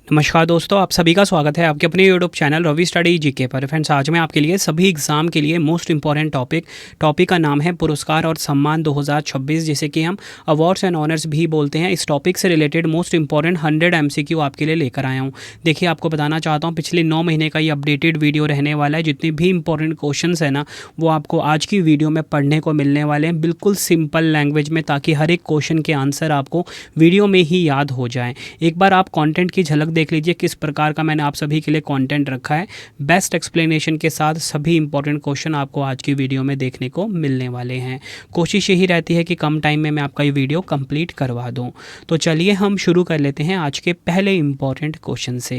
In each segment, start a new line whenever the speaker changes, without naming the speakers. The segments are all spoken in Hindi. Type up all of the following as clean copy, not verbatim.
नमस्कार दोस्तों, आप सभी का स्वागत है आपके अपने YouTube channel Ravi study GK पर। फ्रेंड्स, आज मैं आपके लिए सभी एग्जाम के लिए मोस्ट इंपॉर्टेंट टॉपिक का नाम है पुरस्कार और सम्मान 2026, जिसे कि हम अवार्ड्स एंड ऑनर्स भी बोलते हैं। इस टॉपिक से रिलेटेड मोस्ट इंपॉर्टेंट 100 MCQ आपके लिए लेकर आया हूँ। देखिए, आपको बताना चाहता हूँ, पिछले 9 महीने का ये अपडेटेड वीडियो रहने वाला है। जितने भी इंपॉर्टेंट क्वेश्चन है ना, वो आपको आज की वीडियो में पढ़ने को मिलने वाले हैं, बिल्कुल सिंपल लैंग्वेज में, ताकि हर एक क्वेश्चन के आंसर आपको वीडियो में ही याद हो जाए। एक बार आप कॉन्टेंट की झलक देख लीजिए किस प्रकार का मैंने आप सभी के लिए कंटेंट रखा है। बेस्ट एक्सप्लेनेशन के साथ सभी इंपॉर्टेंट क्वेश्चन आपको आज की वीडियो में देखने को मिलने वाले हैं। कोशिश यही रहती है कि कम टाइम में मैं आपका ये वीडियो कंप्लीट करवा दूं। तो चलिए हम शुरू कर लेते हैं आज के पहले इंपॉर्टेंट क्वेश्चन से।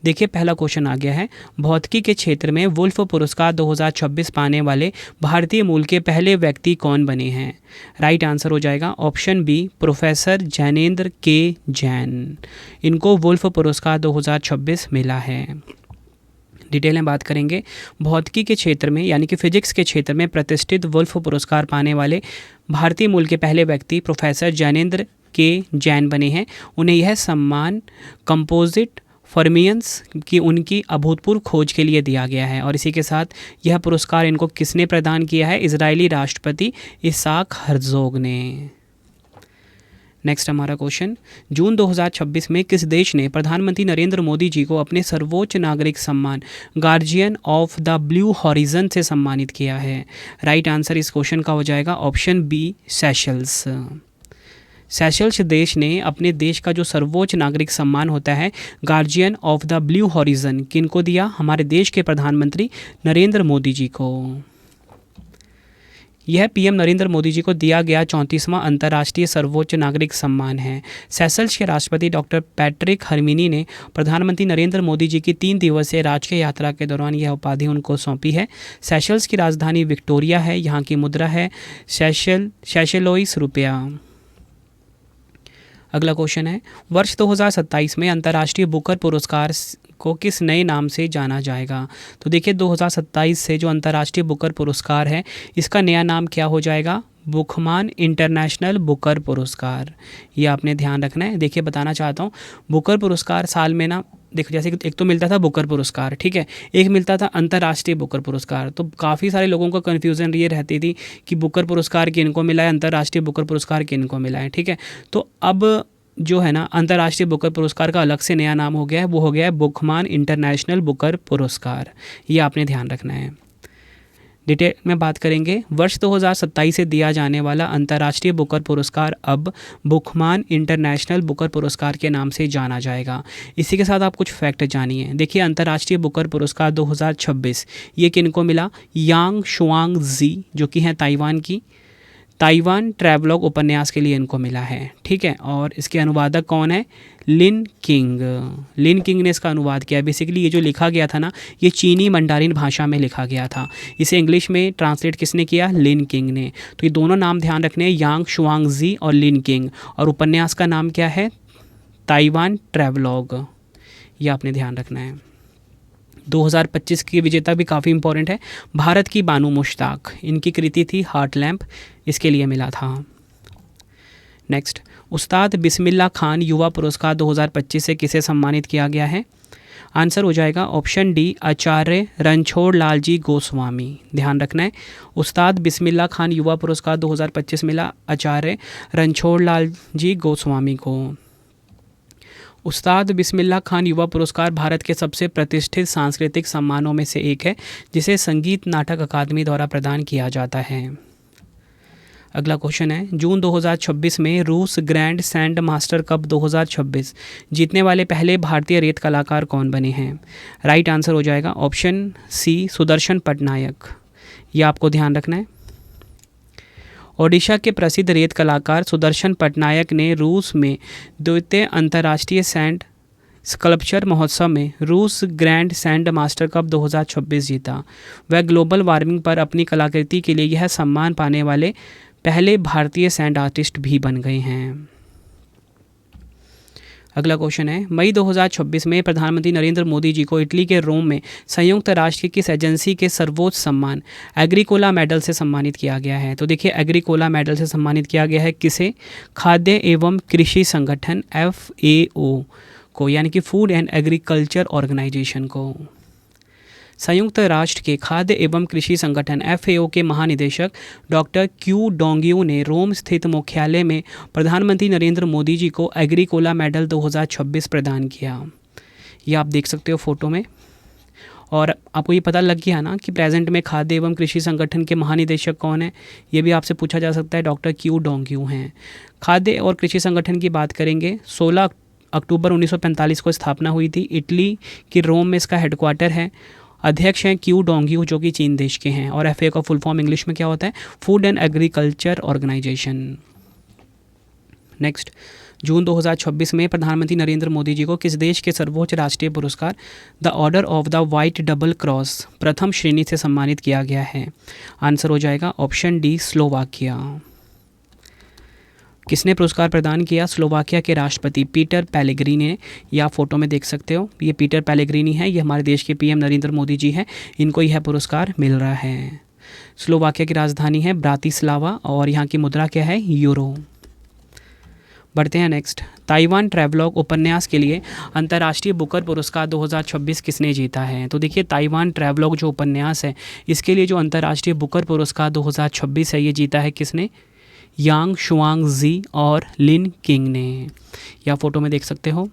देखिए, पहला क्वेश्चन आ गया है, भौतिकी के क्षेत्र में वुल्फ पुरस्कार 2026 पाने वाले भारतीय मूल के पहले व्यक्ति कौन बने हैं? राइट आंसर हो जाएगा ऑप्शन बी, प्रोफेसर जैनेंद्र के जैन। इनको वुल्फ पुरस्कार 2026 मिला है। डिटेल में बात करेंगे, भौतिकी के क्षेत्र में यानी कि फिजिक्स के क्षेत्र में प्रतिष्ठित वुल्फ पुरस्कार पाने वाले भारतीय मूल के पहले व्यक्ति प्रोफेसर जैनेंद्र के जैन बने हैं। उन्हें यह सम्मान कंपोजिट फर्मियंस की उनकी अभूतपूर्व खोज के लिए दिया गया है। और इसी के साथ यह पुरस्कार इनको किसने प्रदान किया है? इजरायली राष्ट्रपति इसाक हर्जोग ने। नेक्स्ट हमारा क्वेश्चन, जून 2026 में किस देश ने प्रधानमंत्री नरेंद्र मोदी जी को अपने सर्वोच्च नागरिक सम्मान guardian of the blue horizon से सम्मानित किया है? राइट आंसर इस क्वेश्चन का हो जाएगा ऑप्शन बी, सेशल्स। सेशल्स देश ने अपने देश का जो सर्वोच्च नागरिक सम्मान होता है guardian of the blue horizon किनको दिया? हमारे देश के प्रधानमंत्री नरेंद्र मोदी जी को। यह पीएम नरेंद्र मोदी जी को दिया गया 34वां अंतर्राष्ट्रीय सर्वोच्च नागरिक सम्मान है। सेशल्स के राष्ट्रपति डॉक्टर पैट्रिक हर्मिनी ने प्रधानमंत्री नरेंद्र मोदी जी की 3 दिवसीय राजकीय यात्रा के दौरान यह उपाधि उनको सौंपी है। सेशल्स की राजधानी विक्टोरिया है। यहाँ की मुद्रा है सेशलोइस रुपया। अगला क्वेश्चन है, वर्ष 2027 में अंतर्राष्ट्रीय बुकर पुरस्कार को किस नए नाम से जाना जाएगा? तो देखिए, 2027 से जो अंतर्राष्ट्रीय बुकर पुरस्कार है, इसका नया नाम क्या हो जाएगा? बुकमान इंटरनेशनल बुकर पुरस्कार। ये आपने ध्यान रखना है। देखिए, बताना चाहता हूँ, बुकर पुरस्कार साल में ना, देखो जैसे एक तो मिलता था बुकर पुरस्कार, ठीक है, एक मिलता था अंतर्राष्ट्रीय बुकर पुरस्कार। तो काफ़ी सारे लोगों का कन्फ्यूज़न ये रहती थी कि बुकर पुरस्कार किनको मिला है, अंतर्राष्ट्रीय बुकर पुरस्कार किनको मिला है, ठीक है। तो अब जो है ना, अंतर्राष्ट्रीय बुकर पुरस्कार का अलग से नया नाम हो गया है, वो हो गया है बुकमान इंटरनेशनल बुकर पुरस्कार। ये आपने ध्यान रखना है। डिटेल में बात करेंगे, वर्ष 2027 से दिया जाने वाला अंतर्राष्ट्रीय बुकर पुरस्कार अब बुकमान इंटरनेशनल बुकर पुरस्कार के नाम से जाना जाएगा। इसी के साथ आप कुछ फैक्ट जानिए। देखिए, अंतर्राष्ट्रीय बुकर पुरस्कार 2026 ये किनको मिला? यांग शुआंग जी, जो कि हैं ताइवान की। ताइवान ट्रैवलॉग उपन्यास के लिए इनको मिला है, ठीक है। और इसके अनुवादक कौन है? लिन किंग। लिन किंग ने इसका अनुवाद किया। बेसिकली ये जो लिखा गया था ना, ये चीनी मंडारिन भाषा में लिखा गया था। इसे इंग्लिश में ट्रांसलेट किसने किया? लिन किंग ने। तो ये दोनों नाम ध्यान रखने हैं, यांग शुआंग जी और लिन किंग। और उपन्यास का नाम क्या है? Taiwan travelogue. ये आपने ध्यान रखना है। 2025 की विजेता भी काफ़ी इंपॉर्टेंट है, भारत की बानू मुश्ताक। इनकी कृति थी हार्ट लैम्प, इसके लिए मिला था। नेक्स्ट, उस्ताद बिस्मिल्लाह खान युवा पुरस्कार 2025 से किसे सम्मानित किया गया है? आंसर हो जाएगा ऑप्शन डी, आचार्य रणछोड़ लाल जी गोस्वामी। ध्यान रखना है, उस्ताद बिस्मिल्लाह खान युवा पुरस्कार 2025 मिला आचार्य रणछोड़ लाल जी गोस्वामी को। उस्ताद बिस्मिल्लाह खान युवा पुरस्कार भारत के सबसे प्रतिष्ठित सांस्कृतिक सम्मानों में से एक है, जिसे संगीत नाटक अकादमी द्वारा प्रदान किया जाता है। अगला क्वेश्चन है, जून 2026 में रूस ग्रैंड सैंड मास्टर कप 2026 जीतने वाले पहले भारतीय रेत कलाकार कौन बने हैं? राइट आंसर हो जाएगा ऑप्शन सी, सुदर्शन पटनायक। यह आपको ध्यान रखना है। ओडिशा के प्रसिद्ध रेत कलाकार सुदर्शन पटनायक ने रूस में द्वितीय अंतर्राष्ट्रीय सैंड स्कल्पचर महोत्सव में रूस ग्रैंड सैंड मास्टर कप 2026 जीता। वह ग्लोबल वार्मिंग पर अपनी कलाकृति के लिए यह सम्मान पाने वाले पहले भारतीय सैंड आर्टिस्ट भी बन गए हैं। अगला क्वेश्चन है, मई 2026 में प्रधानमंत्री नरेंद्र मोदी जी को इटली के रोम में संयुक्त राष्ट्र की किस एजेंसी के सर्वोच्च सम्मान एग्रीकोला मेडल से सम्मानित किया गया है? तो देखिए, एग्रीकोला मेडल से सम्मानित किया गया है किसे? खाद्य एवं कृषि संगठन FAO को, यानी कि फूड एंड एग्रीकल्चर ऑर्गेनाइजेशन को। संयुक्त राष्ट्र के खाद्य एवं कृषि संगठन FAO के महानिदेशक डॉक्टर क्यू डोंगियो ने रोम स्थित मुख्यालय में प्रधानमंत्री नरेंद्र मोदी जी को एग्रीकोला मेडल 2026 प्रदान किया। ये आप देख सकते हो फोटो में। और आपको ये पता लग गया ना कि प्रेजेंट में खाद्य एवं कृषि संगठन के महानिदेशक कौन है। ये भी आपसे पूछा जा सकता है, डॉक्टर क्यू डोंगियो हैं। खाद्य और कृषि संगठन की बात करेंगे, 16 अक्टूबर 1945 को स्थापना हुई थी। इटली की रोम में इसका हेडक्वार्टर है। अध्यक्ष हैं क्यू डोंगियो जो कि चीन देश के हैं। और FAO का फुल फॉर्म इंग्लिश में क्या होता है? Food and agriculture organization. Next, June 2026 में प्रधानमंत्री नरेंद्र मोदी जी को किस देश के सर्वोच्च राष्ट्रीय पुरस्कार the order of the white double cross प्रथम श्रेणी से सम्मानित किया गया है? आंसर हो जाएगा ऑप्शन डी, स्लोवाकिया। किसने पुरस्कार प्रदान किया? स्लोवाकिया के राष्ट्रपति पीटर पेलेग्रिनी ने। या फोटो में देख सकते हो, ये पीटर पेलेग्रिनी है, ये हमारे देश के PM नरेंद्र मोदी जी हैं, इनको यह पुरस्कार मिल रहा है। स्लोवाकिया की राजधानी है ब्रातिस्लावा और यहाँ की मुद्रा क्या है? यूरो। बढ़ते हैं नेक्स्ट। ताइवान ट्रैवलॉग उपन्यास के लिए अंतर्राष्ट्रीय बुकर पुरस्कार 2026 किसने जीता है? तो देखिए, ताइवान ट्रैवलॉग जो उपन्यास है, इसके लिए जो अंतर्राष्ट्रीय बुकर पुरस्कार 2026 है, ये जीता है किसने? यांग शुआंग जी और लिन किंग ने। या फोटो में देख सकते हो।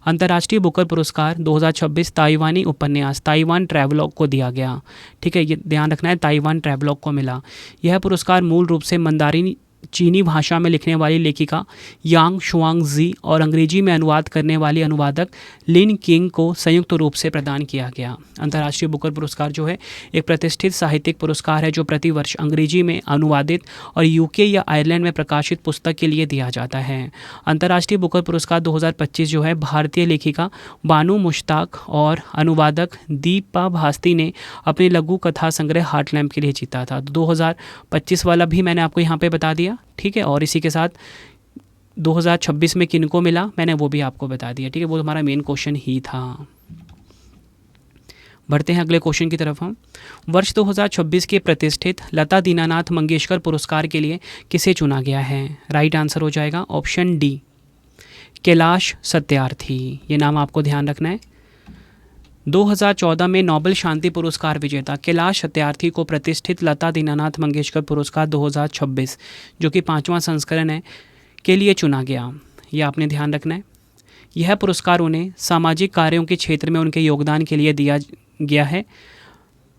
अंतर्राष्ट्रीय बुकर पुरस्कार 2026 ताइवानी उपन्यास ताइवान ट्रैवलॉग को दिया गया। ठीक है, ये ध्यान रखना है, ताइवान ट्रैवलॉग को मिला। यह पुरस्कार मूल रूप से मंदारिन चीनी भाषा में लिखने वाली लेखिका यांग शुआंग जी और अंग्रेजी में अनुवाद करने वाली अनुवादक लिन किंग को संयुक्त रूप से प्रदान किया गया। अंतर्राष्ट्रीय बुकर पुरस्कार जो है एक प्रतिष्ठित साहित्यिक पुरस्कार है जो प्रतिवर्ष अंग्रेजी में अनुवादित और UK या आयरलैंड में प्रकाशित पुस्तक के लिए दिया जाता है। अंतर्राष्ट्रीय बुकर पुरस्कार 2025 जो है भारतीय लेखिका बानू मुश्ताक और अनुवादक दीपा भास्ती ने अपने लघु कथा संग्रह हार्टलैम्प के लिए जीता था। 2025 वाला भी मैंने आपको यहाँ पे बता दिया। ठीक है, और इसी के साथ 2026 में किनको मिला मैंने वो भी आपको बता दिया। ठीक है, वो हमारा मेन क्वेश्चन ही था। बढ़ते हैं अगले क्वेश्चन की तरफ हम। वर्ष 2026 के प्रतिष्ठित लता दीनानाथ मंगेशकर पुरस्कार के लिए किसे चुना गया है? राइट आंसर हो जाएगा ऑप्शन डी, कैलाश सत्यार्थी। ये नाम आपको ध्यान रखना है। 2014 में नोबेल शांति पुरस्कार विजेता कैलाश सत्यार्थी को प्रतिष्ठित लता दीनानाथ मंगेशकर पुरस्कार 2026 जो कि 5वां संस्करण है के लिए चुना गया। यह आपने ध्यान रखना है। यह पुरस्कार उन्हें सामाजिक कार्यों के क्षेत्र में उनके योगदान के लिए दिया गया है।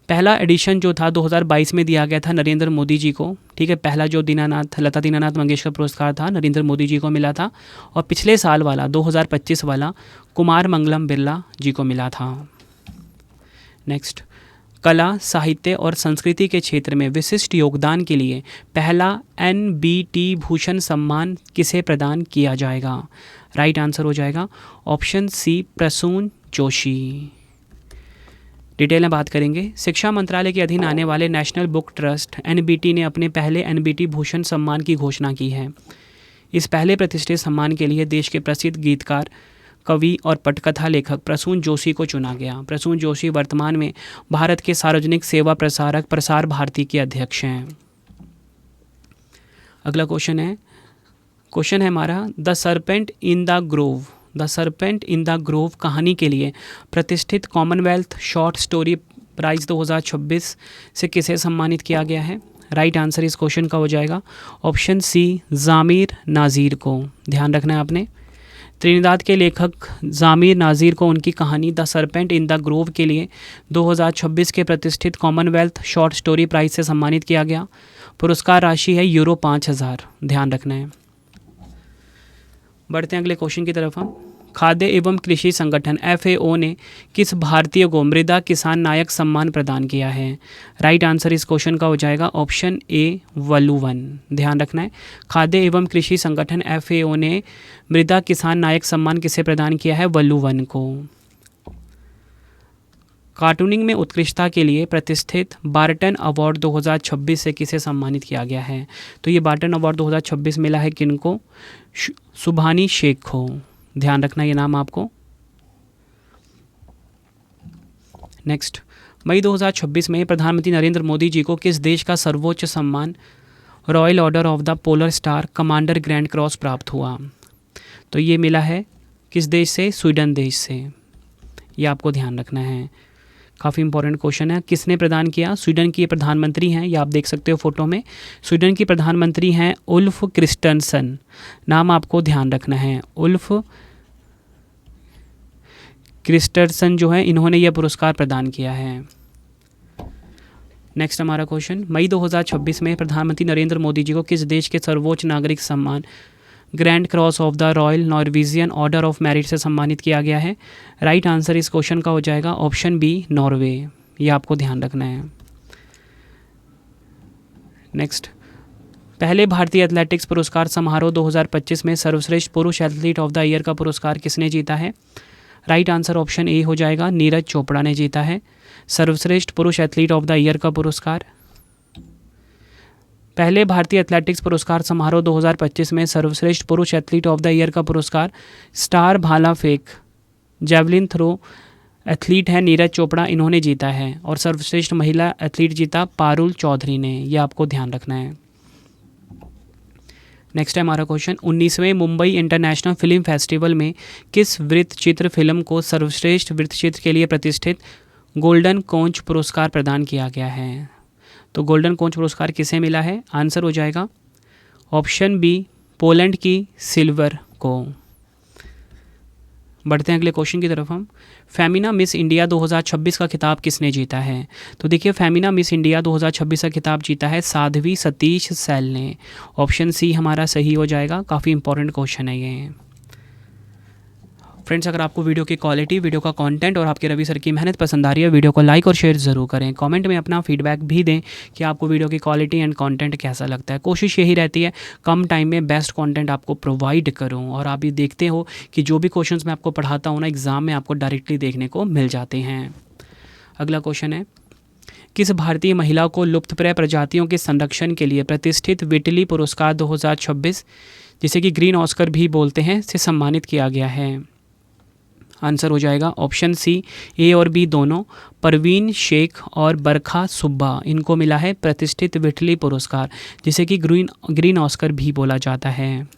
पहला एडिशन जो था 2022 में दिया गया था नरेंद्र मोदी जी को। ठीक है, पहला जो लता दीनानाथ मंगेशकर पुरस्कार था नरेंद्र मोदी जी को मिला था। और पिछले साल वाला 2025 वाला कुमार मंगलम बिरला जी को मिला था। नेक्स्ट, कला, साहित्य और संस्कृति के क्षेत्र में विशिष्ट योगदान के लिए पहला NBT भूषण सम्मान किसे प्रदान किया जाएगा? राइट आंसर हो जाएगा option C, Prasoon Joshi. Detail में बात करेंगे। शिक्षा मंत्रालय के अधीन आने वाले नेशनल बुक ट्रस्ट NBT ने अपने पहले NBT भूषण सम्मान की घोषणा की है। इस पहले प्रतिष्ठित सम्मान के लिए देश के प्रसिद्ध गीतकार, कवि और पटकथा लेखक प्रसून जोशी को चुना गया। प्रसून जोशी वर्तमान में भारत के सार्वजनिक सेवा प्रसारक प्रसार भारती के अध्यक्ष हैं। अगला क्वेश्चन है हमारा the serpent in the grove. The serpent in the grove कहानी के लिए प्रतिष्ठित कॉमनवेल्थ शॉर्ट स्टोरी प्राइज़ 2026 से किसे सम्मानित किया गया है? राइट आंसर इस क्वेश्चन का हो जाएगा ऑप्शन सी, ज़ामिर नाज़ीर को। ध्यान रखना है आपने। त्रिनिदाद के लेखक ज़ामिर नाज़ीर को उनकी कहानी the serpent in the grove के लिए 2026 के प्रतिष्ठित कॉमनवेल्थ शॉर्ट स्टोरी प्राइज़ से सम्मानित किया गया। पुरस्कार राशि है यूरो 5000। ध्यान रखना है। बढ़ते हैं अगले क्वेश्चन की तरफ हम। खाद्य एवं कृषि संगठन FAO ने किस भारतीय को मृदा किसान नायक सम्मान प्रदान किया है? राइट आंसर इस क्वेश्चन का हो जाएगा ऑप्शन ए, वल्लुवन। ध्यान रखना है। खाद्य एवं कृषि संगठन FAO ने मृदा किसान नायक सम्मान किसे प्रदान किया है? वल्लुवन को। कार्टूनिंग में उत्कृष्टता के लिए प्रतिष्ठित बार्टन अवार्ड 2026 से किसे सम्मानित किया गया है? तो ये बार्टन अवार्ड 2026 मिला है किनको? सुभानी शेख को। ध्यान रखना ये नाम आपको। नेक्स्ट, मई 2026 में प्रधानमंत्री नरेंद्र मोदी जी को किस देश का सर्वोच्च सम्मान royal order of the polar star commander grand cross प्राप्त हुआ? तो ये मिला है किस देश से? स्वीडन देश से। ये आपको ध्यान रखना है, काफ़ी इंपॉर्टेंट क्वेश्चन है। किसने प्रदान किया? स्वीडन की प्रधानमंत्री हैं, ये आप देख सकते हो फोटो में। स्वीडन की प्रधानमंत्री हैं उल्फ क्रिस्टनसन, नाम आपको ध्यान रखना है। उल्फ क्रिस्टनसन जो है, इन्होंने यह पुरस्कार प्रदान किया है। नेक्स्ट हमारा क्वेश्चन, मई 2026 में प्रधानमंत्री नरेंद्र मोदी जी को किस देश के सर्वोच्च नागरिक सम्मान grand cross of the royal Norwegian order of merit से सम्मानित किया गया है? राइट आंसर इस क्वेश्चन का हो जाएगा ऑप्शन बी, नॉर्वे। ये आपको ध्यान रखना है। नेक्स्ट, पहले भारतीय एथलेटिक्स पुरस्कार समारोह 2025 में सर्वश्रेष्ठ पुरुष एथलीट ऑफ द ईयर का पुरस्कार किसने जीता है? राइट आंसर ऑप्शन ए हो जाएगा, नीरज चोपड़ा ने जीता है सर्वश्रेष्ठ पुरुष एथलीट ऑफ द ईयर का पुरस्कार। पहले भारतीय एथलेटिक्स पुरस्कार समारोह 2025 में सर्वश्रेष्ठ पुरुष एथलीट ऑफ द ईयर का पुरस्कार स्टार भाला फेंक जेवलिन थ्रो एथलीट है नीरज चोपड़ा, इन्होंने जीता है। और सर्वश्रेष्ठ महिला एथलीट जीता पारुल चौधरी ने, ये आपको ध्यान रखना है। नेक्स्ट है हमारा क्वेश्चन, 19वें मुंबई इंटरनेशनल फिल्म फेस्टिवल में किस वृत्तचित्र फिल्म को सर्वश्रेष्ठ वृत्तचित्र के लिए प्रतिष्ठित गोल्डन कोंच पुरस्कार प्रदान किया गया है? तो गोल्डन कोंच पुरस्कार किसे मिला है? आंसर हो जाएगा ऑप्शन बी, पोलैंड की सिल्वर को। बढ़ते हैं अगले क्वेश्चन की तरफ हम। फेमिना मिस इंडिया 2026 का खिताब किसने जीता है? तो देखिए, फेमिना मिस इंडिया 2026 का खिताब जीता है साध्वी सतीश सैल ने। ऑप्शन सी हमारा सही हो जाएगा। काफ़ी इंपॉर्टेंट क्वेश्चन है ये। फ्रेंड्स, अगर आपको वीडियो की क्वालिटी, वीडियो का कंटेंट और आपके रवि सर की मेहनत पसंद आ रही है, वीडियो को लाइक और शेयर ज़रूर करें। कमेंट में अपना फीडबैक भी दें कि आपको वीडियो की क्वालिटी एंड कंटेंट कैसा लगता है। कोशिश यही रहती है कम टाइम में बेस्ट कंटेंट आपको प्रोवाइड करूं। और आप ये देखते हो कि जो भी क्वेश्चंस मैं आपको पढ़ाता हूँ ना, एग्ज़ाम में आपको डायरेक्टली देखने को मिल जाते हैं। अगला क्वेश्चन है, किस भारतीय महिला को लुप्तप्राय प्रजातियों के संरक्षण के लिए प्रतिष्ठित विटली पुरस्कार 2026, जिसे कि ग्रीन ऑस्कर भी बोलते हैं, से सम्मानित किया गया है? आंसर हो जाएगा ऑप्शन सी, ए और बी दोनों। परवीन शेख और बरखा सुब्बा, इनको मिला है प्रतिष्ठित विटली पुरस्कार, जिसे कि ग्रीन ऑस्कर भी बोला जाता है।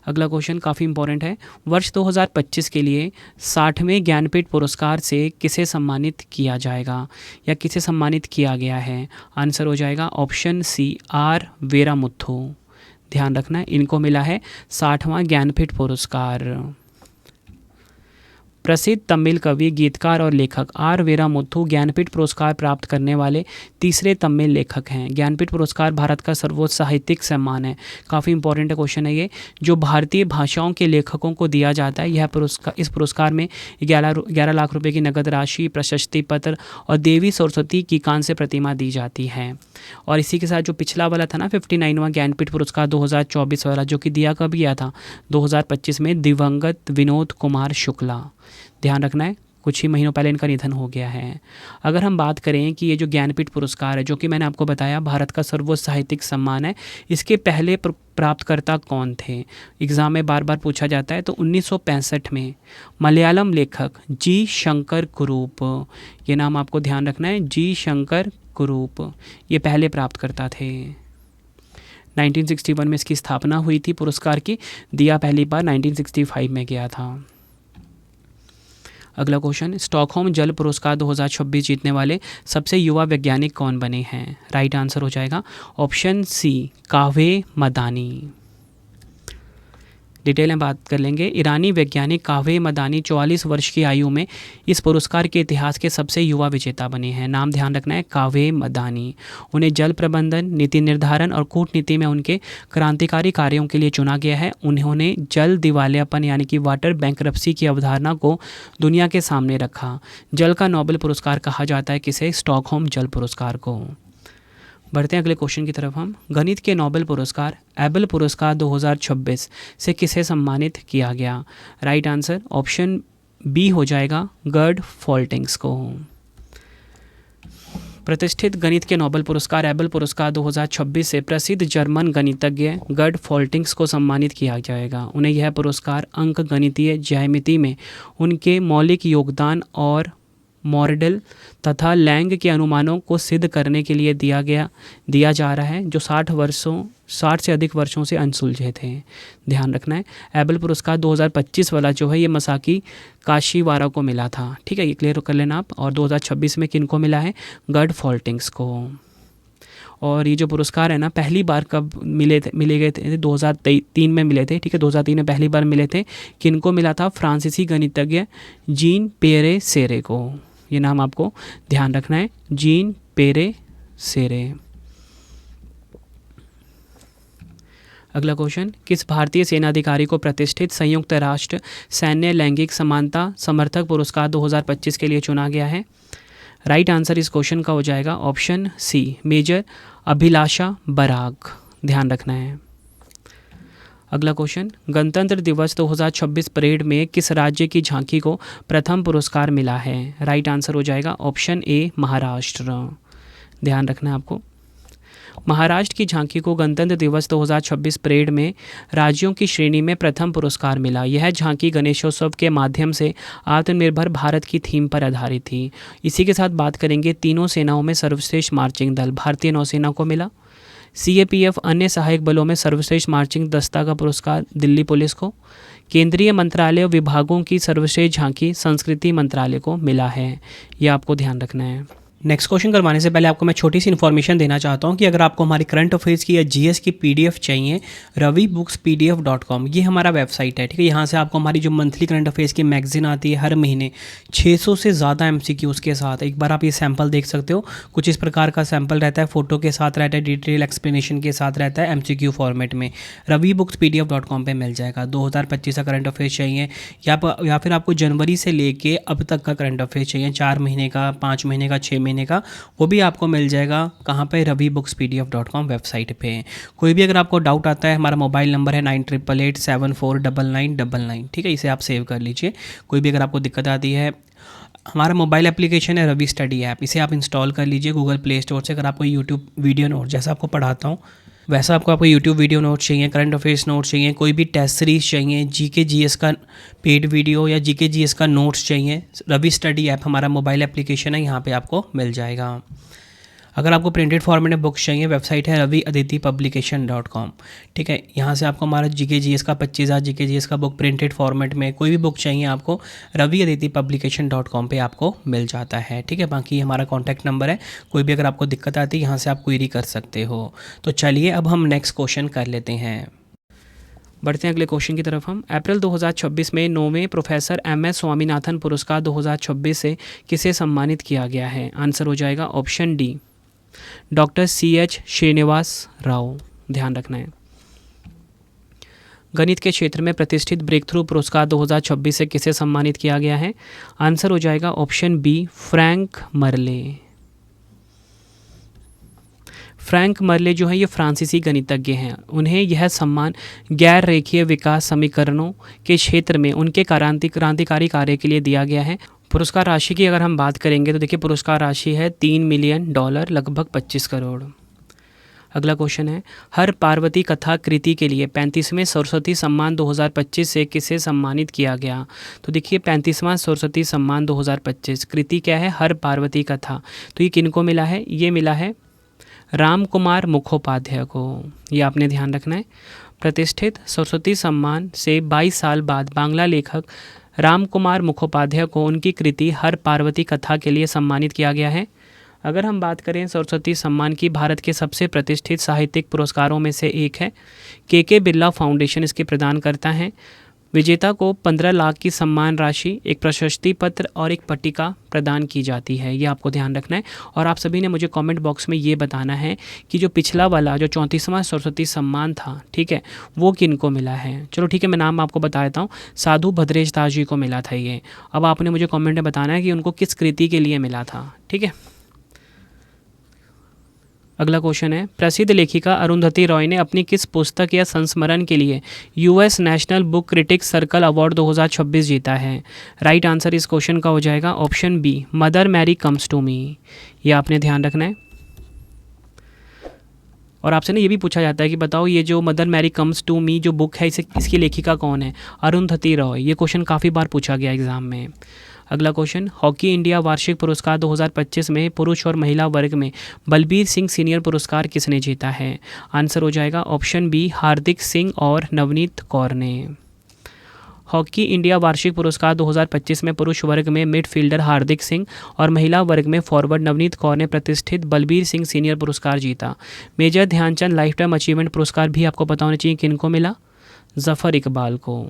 अगला क्वेश्चन काफ़ी इंपॉर्टेंट है। वर्ष 2025 के लिए 60वें ज्ञानपीठ पुरस्कार से किसे सम्मानित किया जाएगा या किसे सम्मानित किया गया है? आंसर हो जाएगा ऑप्शन सी, आर वेरामुथु। ध्यान रखना, इनको मिला है 60वां ज्ञानपीठ पुरस्कार। प्रसिद्ध तमिल कवि, गीतकार और लेखक आर वेरामुथु ज्ञानपीठ पुरस्कार प्राप्त करने वाले तीसरे तमिल लेखक हैं। ज्ञानपीठ पुरस्कार भारत का सर्वोच्च साहित्यिक सम्मान है। काफ़ी इंपॉर्टेंट क्वेश्चन है ये, जो भारतीय भाषाओं के लेखकों को दिया जाता है। यह पुरस्कार, इस पुरस्कार में 11 लाख रुपए की नगद राशि, प्रशस्ति पत्र और देवी सरस्वती की कांस्य प्रतिमा दी जाती है। और इसी के साथ जो पिछला वाला था ना, 59वां ज्ञानपीठ पुरस्कार 2024 वाला, जो कि दिया कब गया था? 2025 में दिवंगत विनोद कुमार शुक्ला। ध्यान रखना है, कुछ ही महीनों पहले इनका निधन हो गया है। अगर हम बात करें कि ये जो ज्ञानपीठ पुरस्कार है, जो कि मैंने आपको बताया भारत का सर्वोच्च साहित्यिक सम्मान है, इसके पहले प्राप्तकर्ता कौन थे? एग्ज़ाम में बार बार पूछा जाता है। तो 1965 में मलयालम लेखक जी शंकर कुरूप, ये नाम आपको ध्यान रखना है, जी शंकर कुरूप, ये पहले प्राप्तकर्ता थे। 1961 में इसकी स्थापना हुई थी पुरस्कार की, दिया पहली बार 1965 में गया था। अगला क्वेश्चन, स्टॉकहोम जल पुरस्कार 2026 जीतने वाले सबसे युवा वैज्ञानिक कौन बने हैं? राइट आंसर हो जाएगा ऑप्शन सी, काव्हे मदानी। डिटेल में बात कर लेंगे। ईरानी वैज्ञानिक काव्हे मदानी 44 वर्ष की आयु में इस पुरस्कार के इतिहास के सबसे युवा विजेता बने हैं। नाम ध्यान रखना है, काव्हे मदानी। उन्हें जल प्रबंधन, नीति निर्धारण और कूटनीति में उनके क्रांतिकारी कार्यों के लिए चुना गया है। उन्होंने जल दिवालियापन यानी कि वाटर बैंकरप्सी की अवधारणा को दुनिया के सामने रखा। जल का नोबेल पुरस्कार कहा जाता है किसे? स्टॉकहोम जल पुरस्कार को। बढ़ते हैं अगले क्वेश्चन की तरफ हम। गणित के नोबेल पुरस्कार एबल पुरस्कार 2026 से किसे सम्मानित किया गया? राइट आंसर ऑप्शन बी हो जाएगा, गर्ड फॉल्टिंग्स को। प्रतिष्ठित गणित के नोबेल पुरस्कार एबल पुरस्कार 2026 से प्रसिद्ध जर्मन गणितज्ञ गर्ड फॉल्टिंग्स को सम्मानित किया जाएगा। उन्हें यह पुरस्कार अंक गणितीय ज्यामिति में उनके मौलिक योगदान और मॉर्डल तथा लैंग के अनुमानों को सिद्ध करने के लिए दिया जा रहा है, जो 60 से अधिक वर्षों से अनसुलझे थे। ध्यान रखना है। एबल पुरस्कार 2025 वाला जो है ये मसाकी काशीवारा को मिला था। ठीक है, ये क्लियर कर लेना आप। और 2026 में किन को मिला है? गर्ड फॉल्टिंग्स को। और ये जो पुरस्कार है ना, पहली बार कब मिले गए थे? 2003 में मिले थे। ठीक है, 2003 में पहली बार मिले थे। किन को मिला था? फ्रांसीसी गणितज्ञ जीन पेरे सेरे को। ये नाम आपको ध्यान रखना है, जीन पेरे सेरे। अगला क्वेश्चन, किस भारतीय सेनाधिकारी को प्रतिष्ठित संयुक्त राष्ट्र सैन्य लैंगिक समानता समर्थक पुरस्कार 2025 के लिए चुना गया है? राइट आंसर इस क्वेश्चन का हो जाएगा ऑप्शन सी, मेजर अभिलाषा बराग। ध्यान रखना है। अगला क्वेश्चन, गणतंत्र दिवस 2026 परेड में किस राज्य की झांकी को प्रथम पुरस्कार मिला है? राइट आंसर हो जाएगा ऑप्शन ए, महाराष्ट्र। ध्यान रखना है आपको। महाराष्ट्र की झांकी को गणतंत्र दिवस 2026 परेड में राज्यों की श्रेणी में प्रथम पुरस्कार मिला। यह झांकी गणेशोत्सव के माध्यम से आत्मनिर्भर भारत की थीम पर आधारित थी। इसी के साथ बात करेंगे तीनों सेनाओं में सर्वश्रेष्ठ मार्चिंग दल। भारतीय नौसेना को मिला। CAPF अन्य सहायक बलों में सर्वश्रेष्ठ मार्चिंग दस्ता का पुरस्कार दिल्ली पुलिस को। केंद्रीय मंत्रालय और विभागों की सर्वश्रेष्ठ झांकी संस्कृति मंत्रालय को मिला है। यह आपको ध्यान रखना है। नेक्स्ट क्वेश्चन करवाने से पहले आपको मैं छोटी सी इन्फॉर्मेशन देना चाहता हूं कि अगर आपको हमारी करंट अफेयर्स की या GS की PDF चाहिए, ravibooks.pdf.com ये हमारा वेबसाइट है। ठीक है, यहाँ से आपको हमारी जो मंथली करंट अफेयर्स की मैगजीन आती है हर महीने 600 से ज़्यादा MCQs के साथ। एक बार आप ये सैम्पल देख सकते हो। कुछ इस प्रकार का सैम्पल रहता है, फ़ोटो के साथ रहता है, डिटेल एक्सप्लेनेशन के साथ रहता है, MCQ फॉर्मेट में। ravibooks.pdf.com पर मिल जाएगा। 2025 का करंट अफेयर्स चाहिए या फिर आपको जनवरी से लेके अब तक का करंट अफेयर्स चाहिए, 4 महीने का, 5 महीने का, 6 महीने का, वो भी आपको मिल जाएगा। कहाँ पे? ravibooks.pdf.com वेबसाइट पे। कोई भी अगर आपको डाउट आता है, हमारा मोबाइल नंबर है 9888749999। ठीक है, इसे आप सेव कर लीजिए। कोई भी अगर आपको दिक्कत आती है, हमारा मोबाइल एप्लीकेशन है रवि स्टडी ऐप, इसे आप इंस्टॉल कर लीजिए गूगल प्ले स्टोर से। अगर आपको यूट्यूब वीडियो नोट जैसा आपको पढ़ाता हूँ वैसा आपको यूट्यूब वीडियो नोट्स चाहिए, करंट अफेयर्स नोट्स चाहिए, कोई भी टेस्ट सीरीज चाहिए, GK GS का पेड वीडियो या GK GS का नोट्स चाहिए, रवि स्टडी ऐप हमारा मोबाइल एप्लीकेशन है, यहाँ पे आपको मिल जाएगा। अगर आपको प्रिंटेड फॉर्मेट में बुक्स चाहिए, वेबसाइट है raviaditipublication.com। ठीक है, यहाँ से आपको हमारा GK GS का 25,000 GK GS का बुक प्रिंटेड फॉर्मेट में कोई भी बुक चाहिए आपको raviaditipublication.com पे आपको मिल जाता है। ठीक है, बाकी हमारा कॉन्टैक्ट नंबर है, कोई भी अगर आपको दिक्कत आती है यहाँ से आप क्वेरी कर सकते हो। तो चलिए अब हम नेक्स्ट क्वेश्चन कर लेते हैं। बढ़ते हैं अगले क्वेश्चन की तरफ। हम अप्रैल 2026 में 9वें प्रोफेसर MS स्वामीनाथन पुरस्कार 2026 से किसे सम्मानित किया गया है? आंसर हो जाएगा option D, doctor CH Srinivas Rao. ध्यान रखना है। गणित के क्षेत्र में प्रतिष्ठित ब्रेक थ्रू पुरस्कार 2026 से किसे सम्मानित किया गया है? आंसर हो जाएगा option B, Frank Merle. Frank Merle जो है ये फ्रांसीसी गणितज्ञ हैं। उन्हें यह सम्मान गैर रेखीय विकास समीकरणों के क्षेत्र में उनके क्रांतिकारी कार्य के लिए दिया गया है। पुरस्कार राशि की अगर हम बात करेंगे तो देखिए पुरस्कार राशि है $3 मिलियन, लगभग 25 करोड़। अगला क्वेश्चन है, हर पार्वती कथा कृति के लिए 35वें सरस्वती सम्मान 2025 से किसे सम्मानित किया गया? तो देखिए 35वां सरस्वती सम्मान 2025 कृति क्या है? हर पार्वती कथा। तो ये किनको मिला है? ये मिला है राम कुमार मुखोपाध्याय को। ये आपने ध्यान रखना है। प्रतिष्ठित सरस्वती सम्मान से 22 साल बाद बांग्ला लेखक राम कुमार मुखोपाध्याय को उनकी कृति हर पार्वती कथा के लिए सम्मानित किया गया है। अगर हम बात करें सरस्वती सम्मान की, भारत के सबसे प्रतिष्ठित साहित्यिक पुरस्कारों में से एक है। KK बिरला फाउंडेशन इसके प्रदान करता है। विजेता को 15 लाख की सम्मान राशि, एक प्रशस्ति पत्र और एक पट्टिका प्रदान की जाती है। ये आपको ध्यान रखना है। और आप सभी ने मुझे कमेंट बॉक्स में ये बताना है कि जो पिछला वाला जो 34वां सरस्वती सम्मान था, ठीक है, वो किन को मिला है। चलो ठीक है, मैं नाम आपको बता देता हूँ। साधु भद्रेश दास जी को मिला था ये। अब आपने मुझे कॉमेंट में बताना है कि उनको किस कृति के लिए मिला था। ठीक है, अगला क्वेश्चन है, प्रसिद्ध लेखिका अरुंधति रॉय ने अपनी किस पुस्तक या संस्मरण के लिए US national book critics circle award 2026 जीता है? राइट आंसर इस क्वेश्चन का हो जाएगा option B, mother Mary comes to me. ये आपने ध्यान रखना है। और आपसे ना ये भी पूछा जाता है कि बताओ ये जो mother Mary comes to me जो बुक है इसकी लेखिका कौन है? अरुंधति रॉय। ये क्वेश्चन काफ़ी बार पूछा गया एग्जाम में। अगला क्वेश्चन, हॉकी इंडिया वार्षिक पुरस्कार 2025 में पुरुष और महिला वर्ग में बलबीर सिंह सीनियर पुरस्कार किसने जीता है? आंसर हो जाएगा ऑप्शन बी, हार्दिक सिंह और नवनीत कौर ने। हॉकी इंडिया वार्षिक पुरस्कार 2025 में पुरुष वर्ग में मिडफील्डर हार्दिक सिंह और महिला वर्ग में फॉरवर्ड नवनीत कौर ने प्रतिष्ठित बलबीर सिंह सीनियर पुरस्कार जीता। Major Dhyan Chand life time achievement पुरस्कार भी आपको पता होना चाहिए किनको मिला? जफ़र इकबाल को।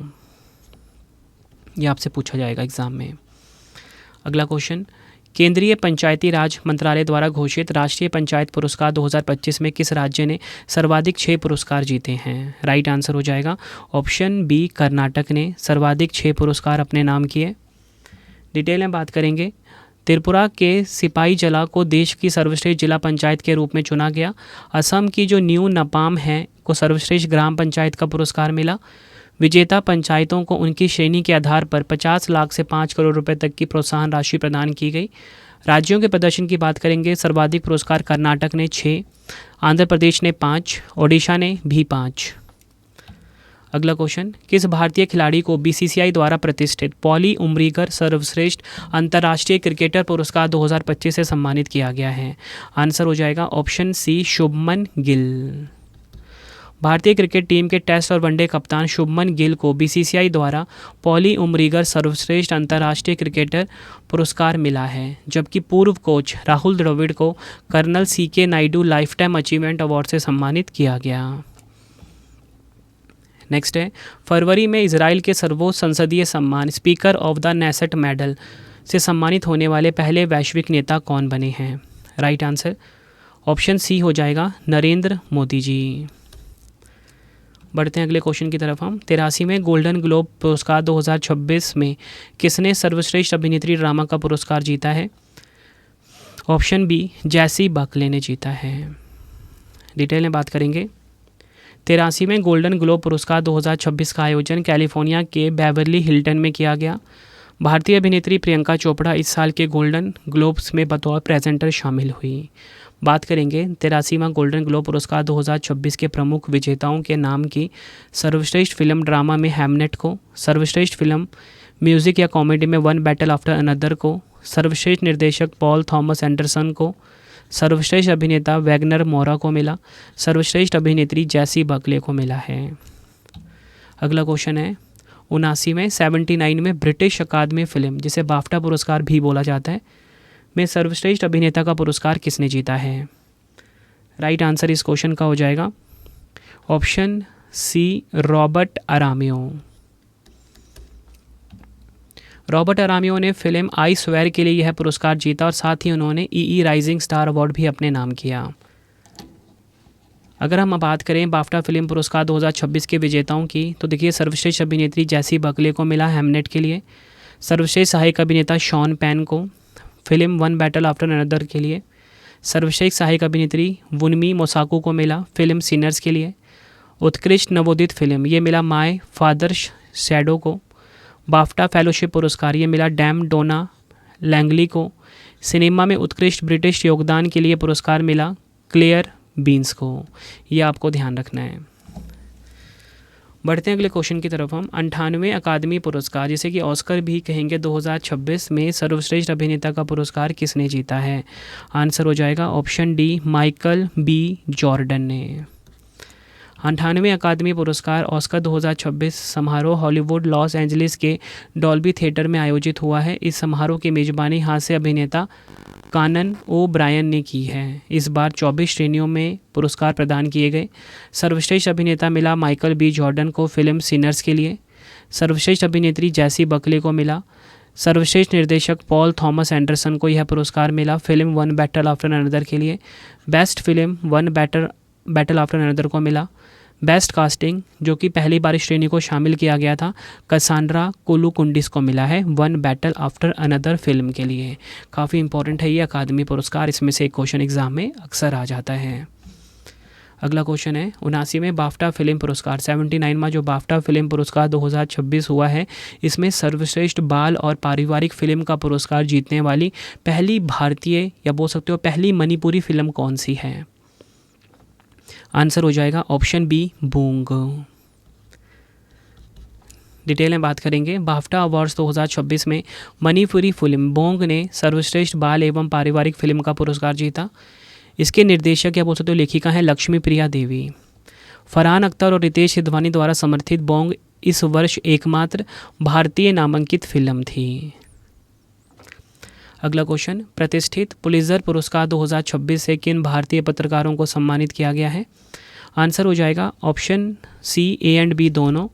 ये आपसे पूछा जाएगा एग्जाम में। अगला क्वेश्चन, केंद्रीय पंचायती राज मंत्रालय द्वारा घोषित राष्ट्रीय पंचायत पुरस्कार 2025 में किस राज्य ने सर्वाधिक 6 पुरस्कार जीते हैं? राइट आंसर हो जाएगा ऑप्शन बी, कर्नाटक ने सर्वाधिक 6 पुरस्कार अपने नाम किए। डिटेल में बात करेंगे, त्रिपुरा के सिपाही जला को देश की सर्वश्रेष्ठ जिला पंचायत के रूप में चुना गया। असम की जो न्यू नपाम है को सर्वश्रेष्ठ ग्राम पंचायत का पुरस्कार मिला। विजेता पंचायतों को उनकी श्रेणी के आधार पर 50 लाख से 5 करोड़ रुपए तक की प्रोत्साहन राशि प्रदान की गई। राज्यों के प्रदर्शन की बात करेंगे, सर्वाधिक पुरस्कार कर्नाटक ने 6, आंध्र प्रदेश ने 5, ओडिशा ने भी 5। अगला क्वेश्चन, किस भारतीय खिलाड़ी को बीसीसीआई द्वारा प्रतिष्ठित पॉली उमरीगर सर्वश्रेष्ठ अंतर्राष्ट्रीय क्रिकेटर पुरस्कार 2025 से सम्मानित किया गया है? आंसर हो जाएगा ऑप्शन सी, शुभमन गिल। भारतीय क्रिकेट टीम के टेस्ट और वनडे कप्तान शुभमन गिल को बीसीसीआई द्वारा पॉली उमरीगर सर्वश्रेष्ठ अंतर्राष्ट्रीय क्रिकेटर पुरस्कार मिला है, जबकि पूर्व कोच राहुल द्रविड़ को colonel CK Naidu life time achievement award से सम्मानित किया गया। नेक्स्ट है, फरवरी में इजराइल के सर्वोच्च संसदीय सम्मान speaker of the Knesset medal से सम्मानित होने वाले पहले वैश्विक नेता कौन बने हैं? राइट आंसर ऑप्शन सी हो जाएगा, नरेंद्र मोदी जी। बढ़ते हैं अगले क्वेश्चन की तरफ हम। 83वें गोल्डन ग्लोब पुरस्कार 2026 में किसने सर्वश्रेष्ठ अभिनेत्री ड्रामा का पुरस्कार जीता है? ऑप्शन बी, जैसी बकले ने जीता है। डिटेल में बात करेंगे, 83वें गोल्डन ग्लोब पुरस्कार 2026 का आयोजन कैलिफोर्निया के बेवरली हिल्टन में किया गया। भारतीय अभिनेत्री प्रियंका चोपड़ा इस साल के गोल्डन ग्लोब्स में बतौर प्रेजेंटर शामिल हुई। बात करेंगे 83वां गोल्डन ग्लोब पुरस्कार 2026 के प्रमुख विजेताओं के नाम की। सर्वश्रेष्ठ फिल्म ड्रामा में हैमनेट को, सर्वश्रेष्ठ फिल्म म्यूजिक या कॉमेडी में वन बैटल आफ्टर अनदर को, सर्वश्रेष्ठ निर्देशक पॉल थॉमस एंडरसन को, सर्वश्रेष्ठ अभिनेता वैगनर मोरा को मिला, सर्वश्रेष्ठ अभिनेत्री जैसी बकले को मिला है। अगला क्वेश्चन है, 79वें 79 में ब्रिटिश अकादमी फिल्म, जिसे बाफ्टा पुरस्कार भी बोला जाता है, में सर्वश्रेष्ठ अभिनेता का पुरस्कार किसने जीता है? राइट आंसर इस क्वेश्चन का हो जाएगा ऑप्शन सी, रॉबर्ट अरामियो। रॉबर्ट अरामियो ने फिल्म आई स्वेयर के लिए यह पुरस्कार जीता और साथ ही उन्होंने ईई राइजिंग स्टार अवार्ड भी अपने नाम किया। अगर हम बात करें बाफ्टा फिल्म पुरस्कार 2026 के विजेताओं की, तो देखिए सर्वश्रेष्ठ अभिनेत्री जैसी बकले को मिला हैमनेट के लिए, सर्वश्रेष्ठ सहायक अभिनेता शॉन पेन को film one battle after another के लिए, सर्वश्रेष्ठ सहायक अभिनेत्री वुनमी मोसाकू को मिला फिल्म सिनर्स के लिए, उत्कृष्ट नवोदित फिल्म ये मिला माय फादर्स शैडो को, बाफ्टा फेलोशिप पुरस्कार ये मिला डैम डोना लैंगली को, सिनेमा में उत्कृष्ट ब्रिटिश योगदान के लिए पुरस्कार मिला क्लेयर बीन्स को। ये आपको ध्यान रखना है। बढ़ते हैं अगले क्वेश्चन की तरफ हम। 98वें अकादमी पुरस्कार, जिसे कि ऑस्कर भी कहेंगे, 2026 में सर्वश्रेष्ठ अभिनेता का पुरस्कार किसने जीता है? आंसर हो जाएगा option D, Michael B Jordan ने। 98वें अकादमी पुरस्कार ऑस्कर 2026 समारोह हॉलीवुड लॉस एंजलिस के डॉल्बी थिएटर में आयोजित हुआ है। इस समारोह की मेजबानी हास्य अभिनेता कानन ओ ब्रायन ने की है। इस बार 24 श्रेणियों में पुरस्कार प्रदान किए गए। सर्वश्रेष्ठ अभिनेता मिला माइकल बी जॉर्डन को फिल्म सिनर्स के लिए, सर्वश्रेष्ठ अभिनेत्री जैसी बकले को मिला, सर्वश्रेष्ठ निर्देशक पॉल थॉमस एंडरसन को यह पुरस्कार मिला film one battle after another के लिए, best film one battle after another को मिला, बेस्ट कास्टिंग जो कि पहली बार इस श्रेणी को शामिल किया गया था कसांड्रा कोलुकुंडिस को मिला है one battle after another film के लिए। काफ़ी इंपॉर्टेंट है ये अकादमी पुरस्कार, इसमें से एक क्वेश्चन एग्जाम में अक्सर आ जाता है। अगला क्वेश्चन है 79वें बाफ्टा फिल्म पुरस्कार, 79वां जो बाफ्टा फिल्म पुरस्कार 2026 हुआ है, इसमें सर्वश्रेष्ठ बाल और पारिवारिक फिल्म का पुरस्कार जीतने वाली पहली भारतीय या बोल सकते हो पहली मणिपुरी फिल्म कौन सी है? आंसर हो जाएगा ऑप्शन बी, बूंग। डिटेल में बात करेंगे। बाफ्टा अवार्ड्स 2026 में मणिपुरी फिल्म बोंग ने सर्वश्रेष्ठ बाल एवं पारिवारिक फिल्म का पुरस्कार जीता। इसके निर्देशक या बोल सकते हो लेखिका हैं लक्ष्मी प्रिया देवी। फरहान अख्तर और रितेश सिद्धवानी द्वारा समर्थित बोंग इस वर्ष एकमात्र भारतीय नामांकित फिल्म थी। अगला क्वेश्चन, प्रतिष्ठित पुलित्जर पुरस्कार 2026 से किन भारतीय पत्रकारों को सम्मानित किया गया है? आंसर हो जाएगा option C A and B दोनों,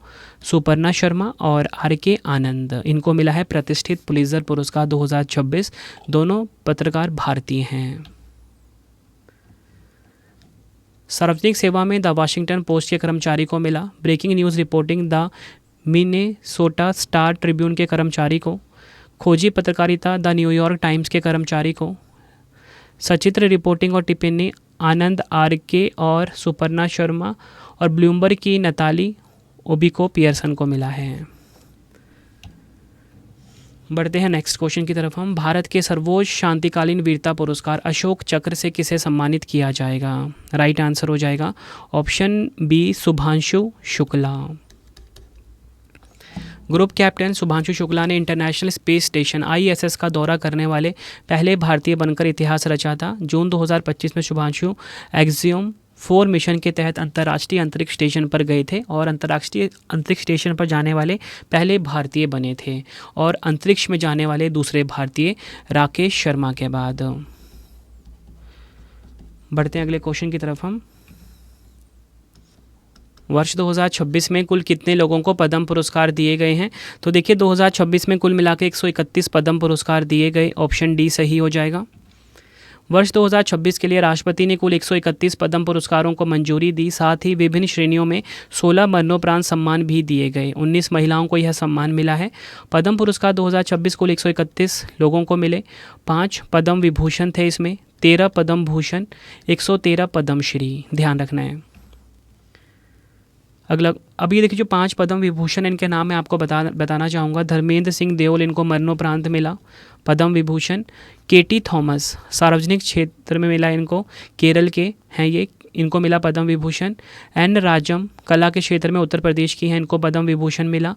सुपर्णा शर्मा और आर के आनंद। इनको मिला है प्रतिष्ठित पुलित्जर पुरस्कार 2026। दोनों पत्रकार भारतीय हैं। सार्वजनिक सेवा में द वाशिंगटन पोस्ट के कर्मचारी को मिला। Breaking news reporting the Minnesota Star Tribune के कर्मचारी को। खोजी पत्रकारिता द न्यूयॉर्क टाइम्स के कर्मचारी को। सचित्र रिपोर्टिंग और टिप्पणी आनंद आर के और सुपर्णा शर्मा और ब्लूमबर्ग की नताली ओबिको पियर्सन को मिला है। बढ़ते हैं नेक्स्ट क्वेश्चन की तरफ हम। भारत के सर्वोच्च शांतिकालीन वीरता पुरस्कार अशोक चक्र से किसे सम्मानित किया जाएगा? राइट आंसर हो जाएगा option B Shubhanshu Shukla. Group captain Shubhanshu Shukla ने इंटरनेशनल स्पेस स्टेशन ISS का दौरा करने वाले पहले भारतीय बनकर इतिहास रचा था। जून 2025 में शुभांशु एक्सियोम 4 मिशन के तहत अंतर्राष्ट्रीय अंतरिक्ष स्टेशन पर गए थे और अंतर्राष्ट्रीय अंतरिक्ष स्टेशन पर जाने वाले पहले भारतीय बने थे और अंतरिक्ष में जाने वाले दूसरे भारतीय राकेश शर्मा के बाद। बढ़ते हैं अगले क्वेश्चन की तरफ हम। वर्ष 2026 में कुल कितने लोगों को पद्म पुरस्कार दिए गए हैं? तो देखिए 2026 में कुल मिला के 131 पद्म पुरस्कार दिए गए। ऑप्शन डी सही हो जाएगा। वर्ष 2026 के लिए राष्ट्रपति ने कुल 131 पद्म पुरस्कारों को मंजूरी दी। साथ ही विभिन्न श्रेणियों में 16 मरणोपरांत सम्मान भी दिए गए। 19 महिलाओं को यह सम्मान मिला है। पद्म पुरस्कार 2026 कुल 131 लोगों को मिले। 5 पद्म विभूषण थे इसमें, 13 पद्म भूषण, 113 पद्मश्री। ध्यान रखना है। अगला अब ये देखिए जो 5 पद्म विभूषण इनके नाम मैं आपको बताना चाहूँगा। धर्मेंद्र सिंह देओल इनको मरणोपरांत मिला पद्म विभूषण। केटी थॉमस सार्वजनिक क्षेत्र में मिला इनको, केरल के हैं ये, इनको मिला पद्म विभूषण। एन राजम कला के क्षेत्र में उत्तर प्रदेश की हैं, इनको पद्म विभूषण मिला।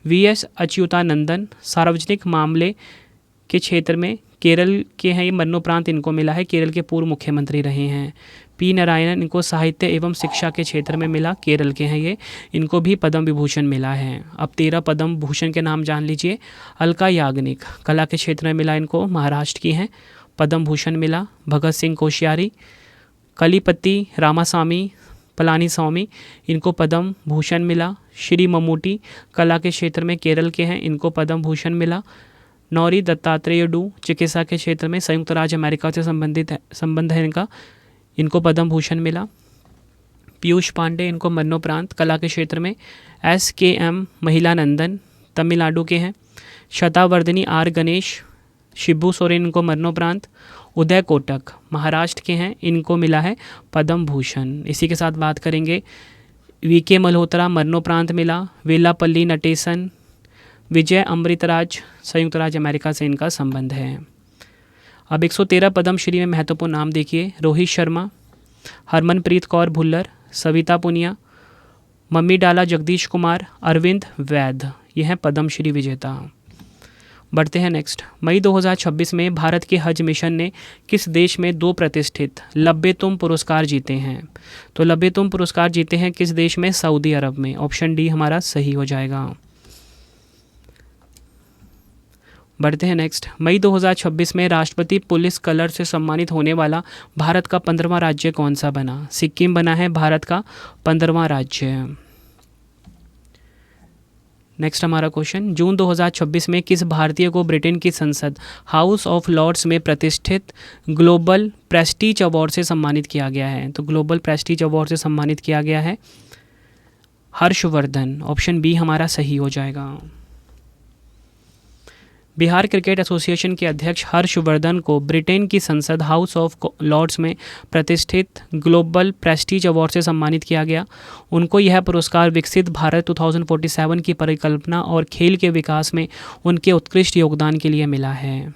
VS अच्युतानंदन सार्वजनिक मामले के क्षेत्र में केरल के हैं, ये मरणोपरांत इनको मिला है, केरल के पूर्व मुख्यमंत्री रहे हैं। P नारायणन इनको साहित्य एवं शिक्षा के क्षेत्र में मिला, केरल के हैं ये, इनको भी पद्म विभूषण मिला है। अब 13 पद्म भूषण के नाम जान लीजिए। अलका याग्निक कला के क्षेत्र में मिला, इनको महाराष्ट्र की हैं, पद्म भूषण मिला। भगत सिंह कोश्यारी, कलीपति रामास्वामी पलानीस्वामी, इनको पद्म भूषण मिला। श्री ममूटी कला के क्षेत्र में केरल के हैं, इनको पद्म भूषण मिला। नौरी दत्तात्रेय डू चिकित्सा के क्षेत्र में संयुक्त राज्य अमेरिका से संबंध है इनका, इनको पद्म भूषण मिला। पीयूष पांडे इनको मरणोपरांत कला के क्षेत्र में। SKM महिलानंदन तमिलनाडु के हैं। शतावर्धिनी R गणेश, शिबू सोरेन इनको मरणोपरांत। उदय कोटक महाराष्ट्र के हैं, इनको मिला है पद्म भूषण। इसी के साथ बात करेंगे VK मल्होत्रा मरणोपरांत मिला। वेलापल्ली नटेसन, विजय अमृतराज संयुक्त राज्य अमेरिका से इनका संबंध है। अब 113 पद्मश्री में महत्वपूर्ण नाम देखिए। रोहित शर्मा, हरमनप्रीत कौर भुल्लर, सविता पुनिया, मम्मी डाला जगदीश कुमार, अरविंद वैद, ये हैं पद्मश्री विजेता। बढ़ते हैं नेक्स्ट। मई 2026 में भारत के हज मिशन ने किस देश में 2 प्रतिष्ठित लब्बे-तुम पुरस्कार जीते हैं? तो लब्बे-तुम पुरस्कार जीते हैं किस देश में? सऊदी अरब में। ऑप्शन डी हमारा सही हो जाएगा। बढ़ते हैं नेक्स्ट। मई 2026 में राष्ट्रपति पुलिस कलर से सम्मानित होने वाला भारत का 15वां राज्य कौन सा बना? सिक्किम बना है भारत का 15वां राज्य। नेक्स्ट हमारा क्वेश्चन, जून 2026 में किस भारतीय को ब्रिटेन की संसद हाउस ऑफ लॉर्ड्स में प्रतिष्ठित ग्लोबल प्रेस्टीज अवार्ड से सम्मानित किया गया है? तो ग्लोबल प्रेस्टीज अवार्ड से सम्मानित किया गया है हर्षवर्धन। ऑप्शन बी हमारा सही हो जाएगा। बिहार क्रिकेट एसोसिएशन के अध्यक्ष हर्षवर्धन को ब्रिटेन की संसद हाउस ऑफ लॉर्ड्स में प्रतिष्ठित ग्लोबल प्रेस्टीज अवार्ड से सम्मानित किया गया। उनको यह पुरस्कार विकसित भारत 2047 की परिकल्पना और खेल के विकास में उनके उत्कृष्ट योगदान के लिए मिला है।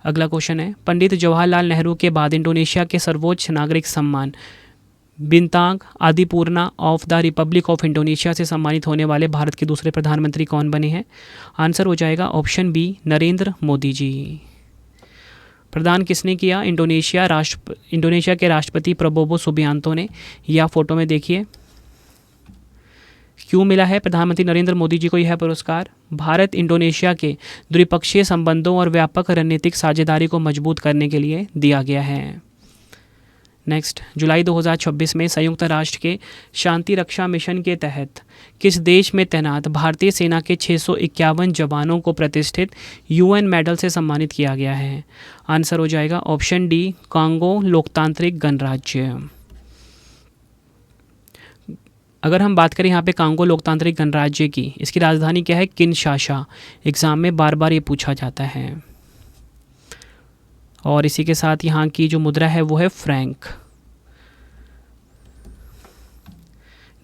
अगला क्वेश्चन है, पंडित जवाहरलाल नेहरू के बाद इंडोनेशिया के सर्वोच्च नागरिक सम्मान Bintang Adipurna of the Republic of Indonesia से सम्मानित होने वाले भारत के दूसरे प्रधानमंत्री कौन बने हैं? आंसर हो जाएगा ऑप्शन बी, नरेंद्र मोदी जी। प्रदान किसने किया? इंडोनेशिया के राष्ट्रपति प्रबोवो सुबियांतो ने। यह फोटो में देखिए। क्यों मिला है प्रधानमंत्री नरेंद्र मोदी जी को यह पुरस्कार? भारत इंडोनेशिया के द्विपक्षीय संबंधों और व्यापक रणनीतिक साझेदारी को मजबूत करने के लिए दिया गया है। नेक्स्ट, जुलाई 2026 में संयुक्त राष्ट्र के शांति रक्षा मिशन के तहत किस देश में तैनात भारतीय सेना के 651 जवानों को प्रतिष्ठित यूएन मेडल से सम्मानित किया गया है? आंसर हो जाएगा ऑप्शन डी, कांगो लोकतांत्रिक गणराज्य। अगर हम बात करें यहाँ पे कांगो लोकतांत्रिक गणराज्य की, इसकी राजधानी क्या है? किनशासा। एग्जाम में बार बार ये पूछा जाता है। और इसी के साथ यहाँ की जो मुद्रा है वो है फ्रैंक।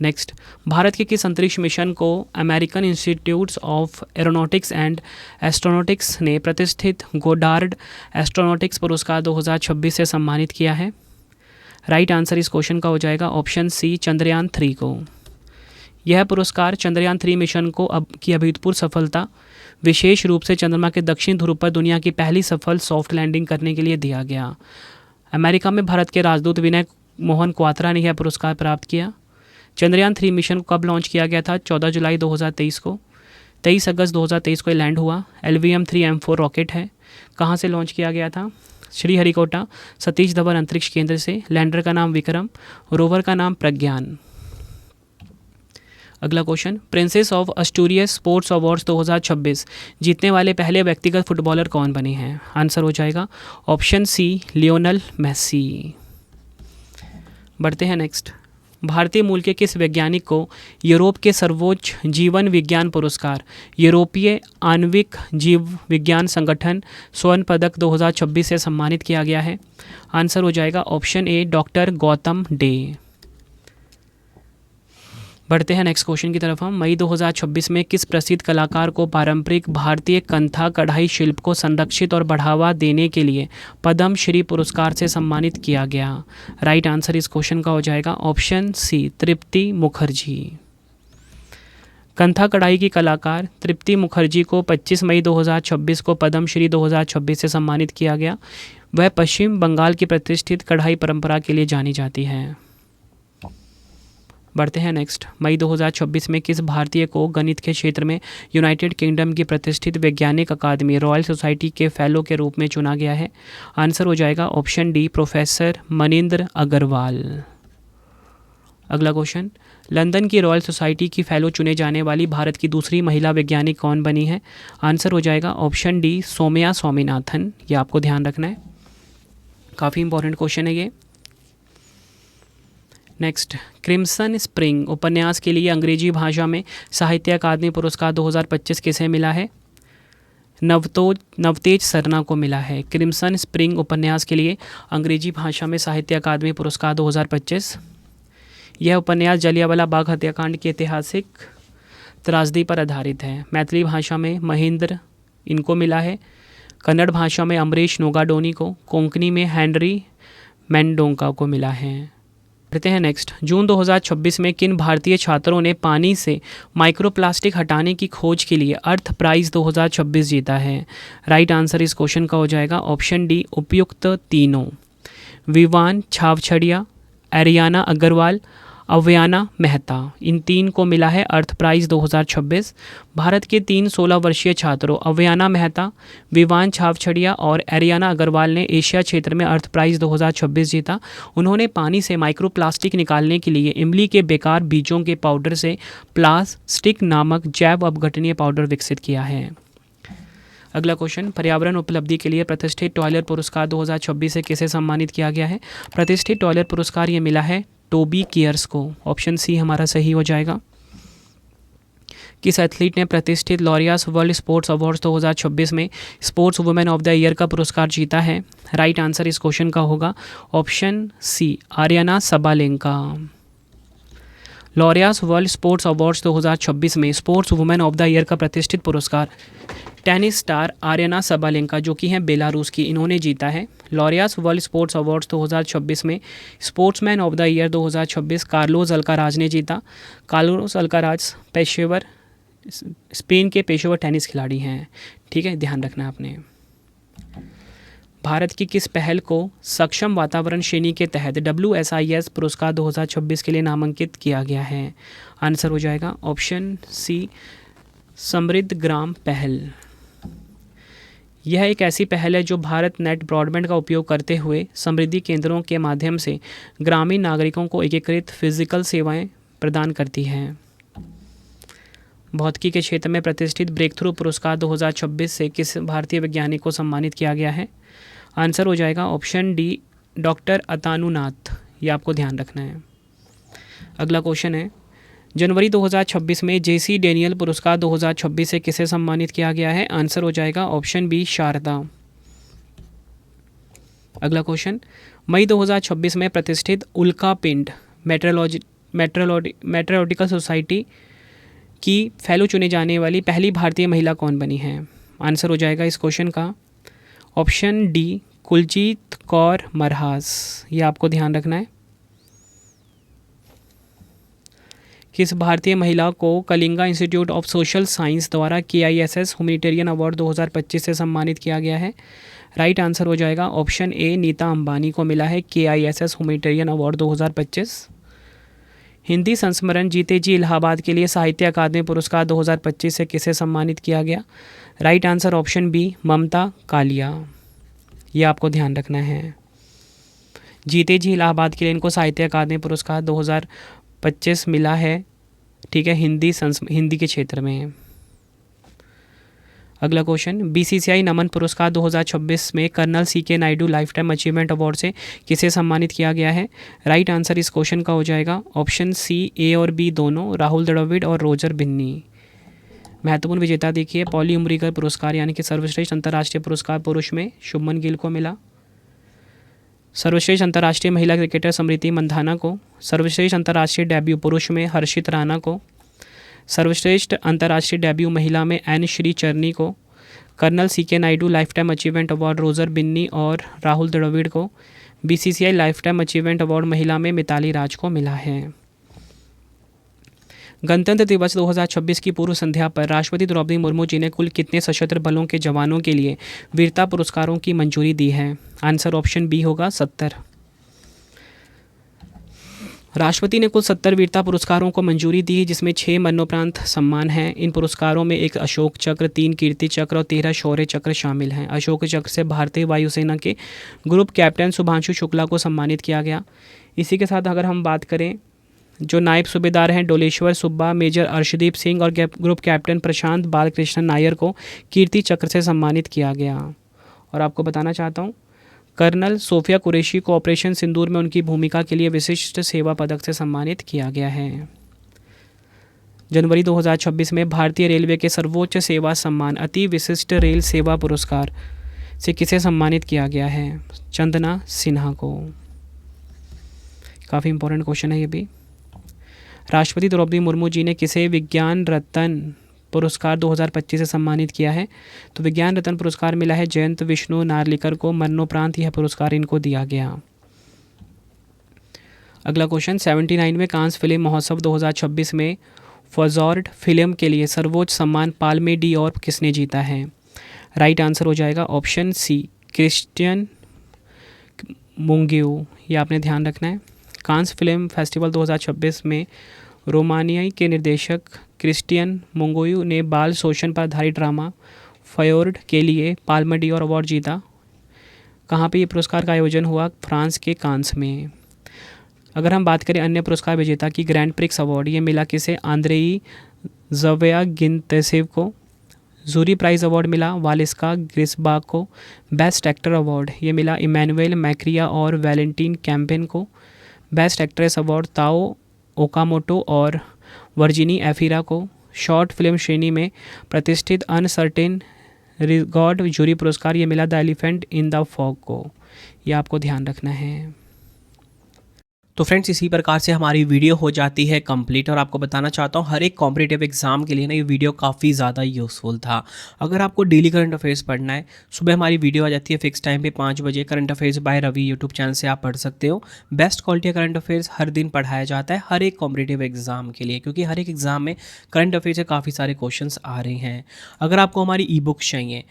नेक्स्ट, भारत के किस अंतरिक्ष मिशन को American institutes of aeronautics and astronautics ने प्रतिष्ठित गोडार्ड एस्ट्रोनॉटिक्स पुरस्कार 2026 से सम्मानित किया है? राइट आंसर इस क्वेश्चन का हो जाएगा ऑप्शन सी, चंद्रयान 3 को। यह पुरस्कार चंद्रयान 3 मिशन को की अभूतपूर्व सफलता, विशेष रूप से चंद्रमा के दक्षिण ध्रुव पर दुनिया की पहली सफल सॉफ्ट लैंडिंग करने के लिए दिया गया। अमेरिका में भारत के राजदूत विनय मोहन क्वात्रा ने यह पुरस्कार प्राप्त किया। चंद्रयान 3 मिशन को कब लॉन्च किया गया था? 14 जुलाई 2023 को। 23 अगस्त 2023 को लैंड हुआ। LVM-3M4 रॉकेट है। कहाँ से लॉन्च किया गया था? श्रीहरिकोटा सतीश धवन अंतरिक्ष केंद्र से। लैंडर का नाम विक्रम, रोवर का नाम प्रज्ञान। अगला question, princess of Asturias sports awards 2026 जीतने वाले पहले व्यक्तिगत फुटबॉलर कौन बने हैं? आंसर हो जाएगा ऑप्शन सी, लियोनल मेसी। बढ़ते हैं नेक्स्ट, भारतीय मूल के किस वैज्ञानिक को यूरोप के सर्वोच्च जीवन विज्ञान पुरस्कार यूरोपीय आणविक जीव विज्ञान संगठन स्वर्ण पदक 2026 से सम्मानित किया गया है? आंसर हो जाएगा option A, doctor Gautam day. बढ़ते हैं नेक्स्ट क्वेश्चन की तरफ हम। मई 2026 में किस प्रसिद्ध कलाकार को पारंपरिक भारतीय कंथा कढ़ाई शिल्प को संरक्षित और बढ़ावा देने के लिए पद्म श्री पुरस्कार से सम्मानित किया गया? राइट आंसर इस क्वेश्चन का हो जाएगा ऑप्शन सी, तृप्ति मुखर्जी। कंथा कढ़ाई की कलाकार तृप्ति मुखर्जी को 25 मई 2026 को पद्म श्री 2026 से सम्मानित किया गया। वह पश्चिम बंगाल की प्रतिष्ठित कढ़ाई परंपरा के लिए जानी जाती हैं। बढ़ते हैं नेक्स्ट, मई 2026 में किस भारतीय को गणित के क्षेत्र में यूनाइटेड किंगडम की प्रतिष्ठित वैज्ञानिक अकादमी रॉयल सोसाइटी के फेलो के रूप में चुना गया है? आंसर हो जाएगा option D, professor Manindra Agrawal. अगला क्वेश्चन, लंदन की रॉयल सोसाइटी की फेलो चुने जाने वाली भारत की दूसरी महिला वैज्ञानिक कौन बनी है? आंसर हो जाएगा ऑप्शन डी, सौम्या स्वामीनाथन। ये आपको ध्यान रखना है, काफ़ी इंपॉर्टेंट क्वेश्चन है ये। नेक्स्ट, क्रिम्सन स्प्रिंग उपन्यास के लिए अंग्रेजी भाषा में साहित्य अकादमी पुरस्कार 2025 किसे मिला है? नवतेज सरना को मिला है। क्रिम्सन स्प्रिंग उपन्यास के लिए अंग्रेजी भाषा में साहित्य अकादमी पुरस्कार 2025। यह उपन्यास जलियांवाला बाग हत्याकांड की ऐतिहासिक त्रासदी पर आधारित है। मैथिली भाषा में महेंद्र इनको मिला है। कन्नड़ भाषा में अमरीश नोगाडोनी को, कोंकणी में हेनरी मेंडोंका को मिला है। बढ़ते हैं नेक्स्ट, जून 2026 में किन भारतीय छात्रों ने पानी से माइक्रोप्लास्टिक हटाने की खोज के लिए अर्थ प्राइज़ 2026 जीता है? राइट आंसर इस क्वेश्चन का हो जाएगा ऑप्शन डी, उपयुक्त तीनों। विवान छावछड़िया, एरियाना अग्रवाल, अव्याना मेहता, इन तीन को मिला है अर्थ प्राइज़ 2026। भारत के 3 16 वर्षीय छात्रों अव्याना मेहता, विवान छावछड़िया और एरियाना अग्रवाल ने एशिया क्षेत्र में अर्थ प्राइज़ 2026 जीता। उन्होंने पानी से माइक्रोप्लास्टिक निकालने के लिए इमली के बेकार बीजों के पाउडर से प्लास्टिक नामक जैव अपघटनीय पाउडर विकसित किया है। अगला क्वेश्चन, पर्यावरण उपलब्धि के लिए प्रतिष्ठित टॉयलर पुरस्कार 2026 से किसे सम्मानित किया गया है? प्रतिष्ठित टॉयलर पुरस्कार ये मिला है टोबी केयर्स को। ऑप्शन सी हमारा सही हो जाएगा। किस एथलीट ने प्रतिष्ठित लॉरियस वर्ल्ड स्पोर्ट्स अवार्ड्स 2026 में sports women of the year का पुरस्कार जीता है? राइट आंसर इस क्वेश्चन का होगा option C, Aryna Sabalenka. Laureus world sports awards 2026 में sports women of the year का प्रतिष्ठित पुरस्कार टेनिस स्टार आर्यना सबालेंका जो कि हैं बेलारूस की, इन्होंने जीता है। लॉरियास वर्ल्ड स्पोर्ट्स अवार्ड्स 2026 में sportsman of the year 2026 Carlos Alcaraz ने जीता। कार्लोस अल्काराज पेशेवर स्पेन के पेशेवर टेनिस खिलाड़ी हैं। ठीक है, ध्यान रखना आपने। भारत की किस पहल को सक्षम वातावरण श्रेणी के तहत WSIS पुरस्कार 2026 के लिए नामांकित किया गया है? आंसर हो जाएगा ऑप्शन सी, समृद्ध ग्राम पहल। यह एक ऐसी पहल है जो भारत नेट ब्रॉडबैंड का उपयोग करते हुए समृद्धि केंद्रों के माध्यम से ग्रामीण नागरिकों को एकीकृत फिजिकल सेवाएं प्रदान करती है। भौतिकी के क्षेत्र में प्रतिष्ठित ब्रेक थ्रू पुरस्कार 2026 से किस भारतीय वैज्ञानिक को सम्मानित किया गया है? आंसर हो जाएगा ऑप्शन डी, डॉक्टर अतानुनाथ। ये आपको ध्यान रखना है। अगला क्वेश्चन है, जनवरी 2026 में JC डेनियल पुरस्कार 2026 से किसे सम्मानित किया गया है? आंसर हो जाएगा ऑप्शन बी, शारदा। अगला क्वेश्चन, मई 2026 में प्रतिष्ठित उल्का पिंड मेट्रोलॉजिकल सोसाइटी की फेलो चुने जाने वाली पहली भारतीय महिला कौन बनी है? आंसर हो जाएगा इस क्वेश्चन का ऑप्शन डी, कुलजीत कौर मरहास। ये आपको ध्यान रखना है। किस भारतीय महिला को Kalinga institute of social science द्वारा KISS ह्यूमैनिटेरियन अवार्ड 2025 से सम्मानित किया गया है? राइट आंसर हो जाएगा ऑप्शन ए, नीता अंबानी को मिला है KISS ह्यूमैनिटेरियन अवार्ड 2025। हिंदी संस्मरण जीते जी इलाहाबाद के लिए साहित्य अकादमी पुरस्कार 2025 से किसे सम्मानित किया गया? राइट आंसर ऑप्शन बी, ममता कालिया। ये आपको ध्यान रखना है। जीते जी इलाहाबाद के लिए इनको साहित्य अकादमी पुरस्कार 2025 मिला है। ठीक है, हिंदी के क्षेत्र में। अगला क्वेश्चन, BCCI नमन पुरस्कार 2026 में colonel CK Naidu life time achievement award से किसे सम्मानित किया गया है? राइट आंसर इस क्वेश्चन का हो जाएगा ऑप्शन सी, A और B दोनों, राहुल द्रविड़ और रोजर बिन्नी। महत्वपूर्ण विजेता देखिए, पॉली उमरीगर पुरस्कार यानी कि सर्वश्रेष्ठ अंतर्राष्ट्रीय पुरस्कार पुरुष में शुभमन गिल को मिला। सर्वश्रेष्ठ अंतर्राष्ट्रीय महिला क्रिकेटर स्मृति मंधाना को। सर्वश्रेष्ठ अंतर्राष्ट्रीय डेब्यू पुरुष में हर्षित राणा को। सर्वश्रेष्ठ अंतर्राष्ट्रीय डेब्यू महिला में एन श्री चरनी को। Colonel CK Naidu life time achievement award Roger Binny और राहुल द्रविड़ को। BCCI life time achievement award महिला में मिताली राज को मिला है। गणतंत्र दिवस 2026 की पूर्व संध्या पर राष्ट्रपति द्रौपदी मुर्मू जी ने कुल कितने सशस्त्र बलों के जवानों के लिए वीरता पुरस्कारों की मंजूरी दी है? आंसर ऑप्शन बी होगा 70। राष्ट्रपति ने कुल 70 वीरता पुरस्कारों को मंजूरी दी, जिसमें 6 मरणोपरांत सम्मान हैं। इन पुरस्कारों में 1 अशोक चक्र, 3 कीर्ति चक्र और 13 शौर्य चक्र शामिल हैं। अशोक चक्र से भारतीय वायुसेना के ग्रुप कैप्टन शुभांशु शुक्ला को सम्मानित किया गया। इसी के साथ अगर हम बात करें, जो नायब सूबेदार हैं डोलेश्वर सुब्बा, मेजर अर्शदीप सिंह और ग्रुप कैप्टन प्रशांत बालकृष्णन नायर को कीर्ति चक्र से सम्मानित किया गया। और आपको बताना चाहता हूँ, कर्नल सोफिया कुरैशी को ऑपरेशन सिंदूर में उनकी भूमिका के लिए विशिष्ट सेवा पदक से सम्मानित किया गया है। जनवरी 2026 में भारतीय रेलवे के सर्वोच्च सेवा सम्मान अति विशिष्ट रेल सेवा पुरस्कार से किसे सम्मानित किया गया है? चंदना सिन्हा को। काफ़ी इंपॉर्टेंट क्वेश्चन है ये भी। राष्ट्रपति द्रौपदी मुर्मू जी ने किसे विज्ञान रत्न पुरस्कार 2025 से सम्मानित किया है? तो विज्ञान रत्न पुरस्कार मिला है जयंत विष्णु नार्लिकर को। मरणोपरांत यह पुरस्कार इनको दिया गया। अगला क्वेश्चन, 79वें कांस फिल्म महोत्सव 2026 में फजॉर्ड फिल्म के लिए सर्वोच्च सम्मान पाल्मे डी और किसने जीता है? राइट आंसर हो जाएगा ऑप्शन सी, क्रिस्टियन मुंगियो। ये आपने ध्यान रखना है। कांस फिल्म फेस्टिवल 2026 में रोमानियाई के निर्देशक क्रिस्टियन मुंगोयू ने बाल शोषण पर आधारित ड्रामा फयोर्ड के लिए पाल्मे डी और अवार्ड जीता। कहाँ पे ये पुरस्कार का आयोजन हुआ? फ्रांस के कांस में। अगर हम बात करें अन्य पुरस्कार विजेता की, ग्रैंड प्रिक्स अवार्ड ये मिला किसे? आंद्रेई ज़वेयागिनतेसेव को। जूरी प्राइज़ अवार्ड मिला वालिस्का ग्रिस्बाग को। बेस्ट एक्टर अवार्ड ये मिला इमैनुएल मैक्रिया और वैलेंटीन कैम्पेन को। बेस्ट एक्ट्रेस अवार्ड ताओ ओकामोटो और वर्जिनी एफिरा को। शॉर्ट फिल्म श्रेणी में प्रतिष्ठित अनसर्टेन रिगॉर्ड जूरी पुरस्कार ये मिला the elephant in the fog को। ये आपको ध्यान रखना है।
तो फ्रेंड्स इसी प्रकार से हमारी वीडियो हो जाती है कंप्लीट और आपको बताना चाहता हूँ हर एक कॉम्पिटिटिव एग्जाम के लिए ना ये वीडियो काफ़ी ज़्यादा यूज़फुल था। अगर आपको डेली करंट अफेयर्स पढ़ना है, सुबह हमारी वीडियो आ जाती है फिक्स टाइम पे 5 बजे। Current affairs by Ravi YouTube channel से आप पढ़ सकते हो। बेस्ट क्वालिटी का करंट अफेयर्स हर दिन पढ़ाया जाता है हर एक कॉम्पिटिटिव एग्जाम के लिए, क्योंकि हर एक एग्जाम में करंट अफेयर्स से काफ़ी सारे क्वेश्चन आ रहे हैं। अगर आपको हमारी ई बुक्स चाहिए,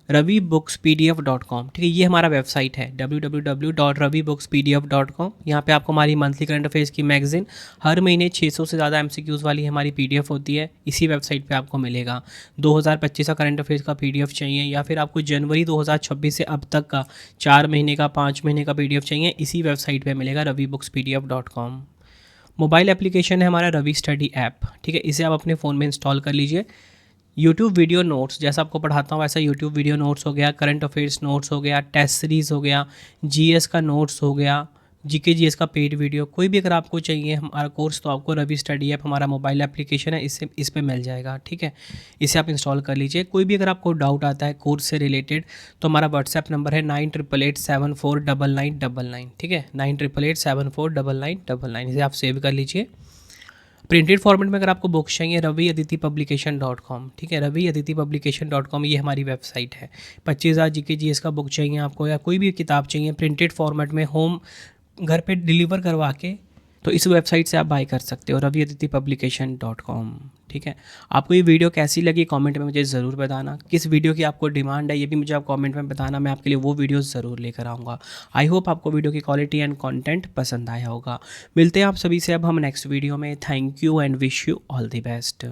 ravibooks.pdf.com, ठीक है, ये हमारा वेबसाइट है www.ravibooks.pdf.com। यहाँ पे आपको हमारी मंथली करंट अफेयर्स की मैगजीन हर महीने 600 से ज़्यादा एमसीक्यूज़ वाली हमारी पीडीएफ होती है, इसी वेबसाइट पे आपको मिलेगा। 2025 का करंट अफेयर्स का पीडीएफ चाहिए या फिर आपको जनवरी 2026 से अब तक का 4 महीने का 5 महीने का पीडीएफ चाहिए, इसी वेबसाइट पर मिलेगा ravibooks.pdf.com। मोबाइल एप्लीकेशन है हमारा रवि स्टडी ऐप, ठीक है, इसे आप अपने फ़ोन में इंस्टॉल कर लीजिए। यूट्यूब वीडियो नोट्स, जैसा आपको पढ़ाता हूँ वैसा यूट्यूब वीडियो नोट्स हो गया, करंट अफेयर्स नोट्स हो गया, टेस्ट सीरीज़ हो गया, जीएस का नोट्स हो गया, जीके जीएस का पेड वीडियो, कोई भी अगर आपको चाहिए हमारा कोर्स तो आपको रवि स्टडी ऐप हमारा मोबाइल एप्लीकेशन है, इससे इस पे मिल जाएगा, ठीक है, इसे आप इंस्टॉल कर लीजिए। कोई भी अगर आपको डाउट आता है कोर्स से रिलेटेड तो हमारा व्हाट्सएप नंबर है 9888749999, ठीक है, 9888749999, इसे आप सेव कर लीजिए। प्रिंटेड फॉर्मेट में अगर आपको बुक्स चाहिए, raviaditipublication.com, ठीक है, raviaditipublication.com ये हमारी वेबसाइट है। 25,000 जीके जीएस का बुक चाहिए आपको या कोई भी किताब चाहिए प्रिंटेड फॉर्मेट में होम घर पे डिलीवर करवा के, तो इस वेबसाइट से आप बाय कर सकते हो raviaditipublication.com, ठीक है। आपको ये वीडियो कैसी लगी कमेंट में मुझे ज़रूर बताना। किस वीडियो की आपको डिमांड है ये भी मुझे आप कमेंट में बताना, मैं आपके लिए वो वीडियो ज़रूर लेकर आऊँगा। आई होप आपको वीडियो की क्वालिटी एंड कंटेंट पसंद आया होगा। मिलते हैं आप सभी से अब हम नेक्स्ट वीडियो में। Thank you and wish you all the best.